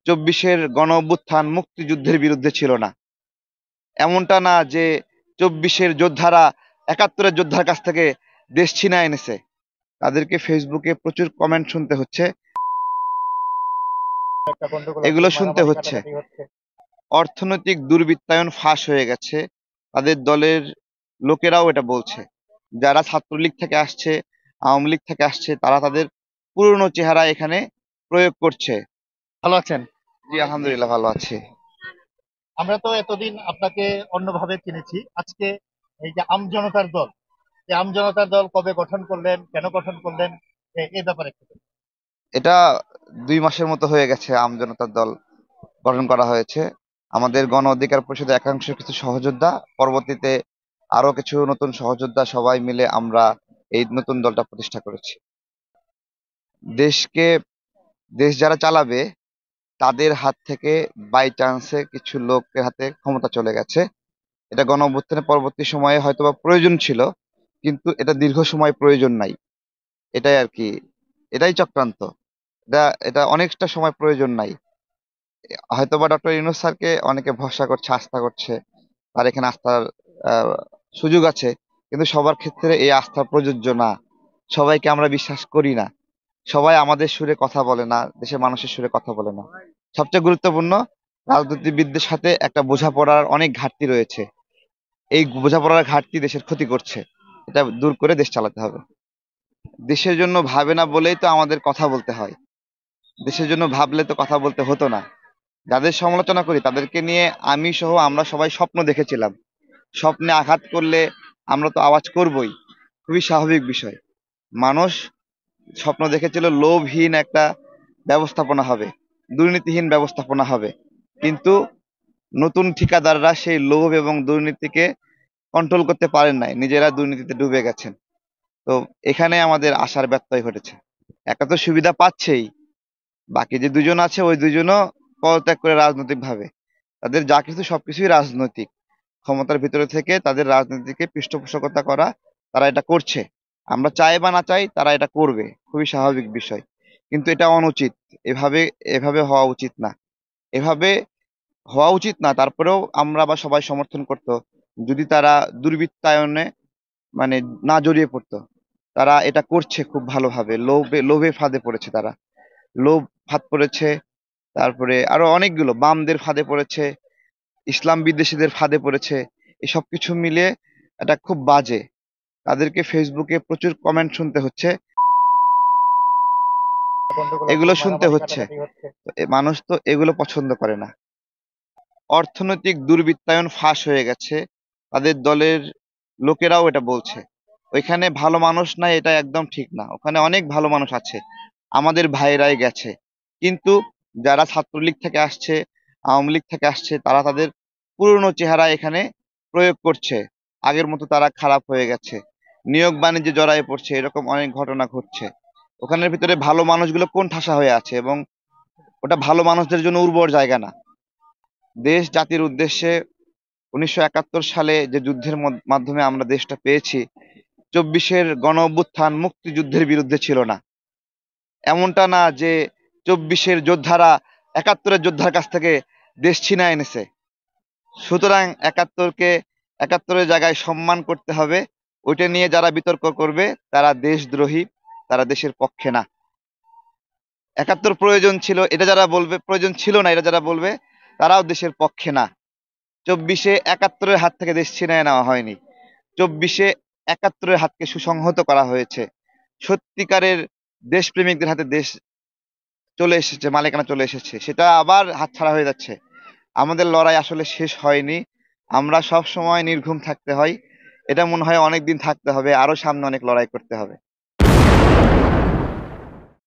চব্বিশের গণ অভ্যুত্থান মুক্তিযুদ্ধের বিরুদ্ধে ছিল না। এমনটা না যে চব্বিশের যোদ্ধারা একাত্তরের যোদ্ধার কাছ থেকে দেশ ছিনায় এনেছে। তাদেরকে ফেসবুকে প্রচুর কমেন্ট শুনতে হচ্ছে, একটা গন্ডগোল হচ্ছে, এগুলো শুনতে মারামারি হচ্ছে। কাটাকাটি হচ্ছে। অর্থনৈতিক দুর্বৃত্তায়ন ফাঁস হয়ে গেছে, তাদের দলের লোকেরাও এটা বলছে। যারা ছাত্রলীগ থেকে আসছে, আওয়ামী লীগ থেকে আসছে, তারা তাদের পুরনো চেহারা এখানে প্রয়োগ করছে। ভালো আছেন? জি আলহামদুলিল্লাহ ভালো আছি। আমরা তো এতদিন আপনাকে অন্যভাবে চিনেছি। আজকে এই যে আমজনতার দল, এই আমজনতার দল কবে গঠন করলেন, কেন গঠন করলেন, এই ব্যাপারে একটু বলুন। এটা 2 মাসের মতো হয়ে গেছে আমজনতার দল গঠন করা হয়েছে। আমাদের গণ অধিকার পরিষদের একাংশ কিছু সহযোদ্ধা, পরবর্তীতে আরো কিছু নতুন সহযোদ্ধা সবাই মিলে আমরা এই নতুন দলটা প্রতিষ্ঠা করেছি। দেশকে, দেশ যারা চালাবে তাদের হাত থেকে বাই চান্সে কিছু লোকের হাতে ক্ষমতা চলে গেছে। এটা গণ অভ্যুত্থানের পরবর্তী সময়ে হয়তোবা প্রয়োজন ছিল, কিন্তু এটা দীর্ঘ সময় প্রয়োজন নাই। এটাই আর কি, এটাই চক্রান্ত। এটা এটা অনেকটা সময় প্রয়োজন নাই। হয়তোবা ডক্টর ইউনূস স্যারকে অনেকে ভরসা করছে, আস্থা করছে, তার এখানে আস্থার আহ, সুযোগ আছে, কিন্তু সবার ক্ষেত্রে এই আস্থা প্রযোজ্য না। সবাইকে আমরা বিশ্বাস করি না। সবাই আমাদের সুরে কথা বলে না, দেশের মানুষের সুরে কথা বলে না। সবচেয়ে গুরুত্বপূর্ণ, রাজনীতিবিদদের সাথে একটা বোঝাপড়ার অনেক ঘাটতি রয়েছে। এই বোঝাপড়ার ঘাটতি দেশের ক্ষতি করছে। এটা দূর করে দেশ চালাতে হবে। দেশের জন্য ভাবে না বলেই তো আমাদের কথা বলতে হয়। দেশের জন্য ভাবলে তো কথা বলতে হতো না। যাদের সমালোচনা করি তাদেরকে নিয়ে আমি সহ আমরা সবাই স্বপ্ন দেখেছিলাম। স্বপ্নে আঘাত করলে আমরা তো আওয়াজ করবই, খুবই স্বাভাবিক বিষয়। মানুষ স্বপ্ন দেখেছিল লোভহীন একটা ব্যবস্থাপনা হবে, দুর্নীতিহীন ব্যবস্থাপনা হবে, কিন্তু নতুন ঠিকাদাররা সেই লোভ এবং দুর্নীতিকে কন্ট্রোল করতে পারেন নাই, নিজেরা দুর্নীতিতে ডুবে গেছেন। তো এখানে আমাদের আশার ব্যত্যয় ঘটেছে। একা তো সুবিধা পাচ্ছেই, বাকি যে দুজন আছে ওই দুজনও পদত্যাগ করে রাজনৈতিক ভাবে, তাদের যা কিছু সবকিছুই রাজনৈতিক। ক্ষমতার ভিতরে থেকে তাদের রাজনীতিকে পৃষ্ঠপোষকতা করা, তারা এটা করছে। আমরা চাই বা না চাই তারা এটা করবে, খুবই স্বাভাবিক বিষয়। কিন্তু এটা অনুচিত। এভাবে এভাবে হওয়া উচিত না। এভাবে হওয়া উচিত না, তারপরেও আমরা বা সবাই সমর্থন করত যদি তারা দুর্বৃত্তায়নে মানে না জড়িয়ে পড়তো। তারা এটা করছে খুব ভালোভাবে, লোভে লোভে ফাঁদে পড়েছে তারা। লোভ ফাঁদ পড়েছে, তারপরে আরো অনেকগুলো বামদের ফাঁদে পড়েছে, ইসলাম বিদ্বেষীদের ফাঁদে পড়েছে। এই সবকিছু মিলিয়ে এটা খুব বাজে। তাদেরকে ফেসবুকে প্রচুর কমেন্ট শুনতে হচ্ছে, গন্ডগোল হচ্ছে, এগুলো শুনতে মারামারি হচ্ছে। কাটাকাটি হচ্ছে। তো মানুষ তো এগুলো পছন্দ করে না। অর্থনৈতিক দুর্বৃত্তায়ন ফাঁস হয়ে গেছে, তাদের দলের লোকেরাও এটা বলছে। ওইখানে ভালো মানুষ নাই, এটা একদম ঠিক না। ওখানে অনেক ভালো মানুষ আছে, আমাদের ভাইরাই গেছে। কিন্তু যারা ছাত্রলীগ থেকে আসছে, আওয়ামী লীগ থেকে আসছে, তারা তাদের পুরনো চেহারা এখানে প্রয়োগ করছে। আগের মতো তারা খারাপ হয়ে গেছে, নিয়োগ বাণিজ্যে জড়ায় পড়ছে, এরকম অনেক ঘটনা ঘটছে। ওখানের ভিতরে ভালো মানুষগুলো কোণ ঠাসা হয়ে আছে, এবং ওটা ভালো মানুষদের জন্য উর্বর জায়গা না। দেশ জাতির উদ্দেশ্যে 1971 সালে যে যুদ্ধের মাধ্যমে আমরা দেশটা পেয়েছি, চব্বিশের গণ অভ্যুত্থান মুক্তিযুদ্ধের বিরুদ্ধে ছিল না। এমনটা না যে চব্বিশের যোদ্ধারা একাত্তরের যোদ্ধার কাছ থেকে দেশ ছিনায় এনেছে। সুতরাং একাত্তরের জায়গায় সম্মান করতে হবে। ওইটা নিয়ে যারা বিতর্ক করবে তারা দেশদ্রোহী, তারা দেশের পক্ষে না। একাত্তর প্রয়োজন ছিল এটা যারা বলবে, প্রয়োজন ছিল না এটা যারা বলবে, তারাও দেশের পক্ষে না। চব্বিশে একাত্তরের হাত থেকে দেশ ছিনিয়ে নেওয়া হয়নি। চব্বিশে একাত্তরের হাতকে সুসংহত করা হয়েছে। সত্যিকারের দেশপ্রেমিকদের হাতে দেশ চলে এসেছে, মালিকানা চলে এসেছে, সেটা আবার হাতছাড়া হয়ে যাচ্ছে। আমাদের লড়াই আসলে শেষ হয়নি। আমরা সব সময় নির্ঘুম থাকতে হয়, এটা মনে হয় অনেক দিন থাকতে হবে, আরো সামনে অনেক লড়াই করতে হবে।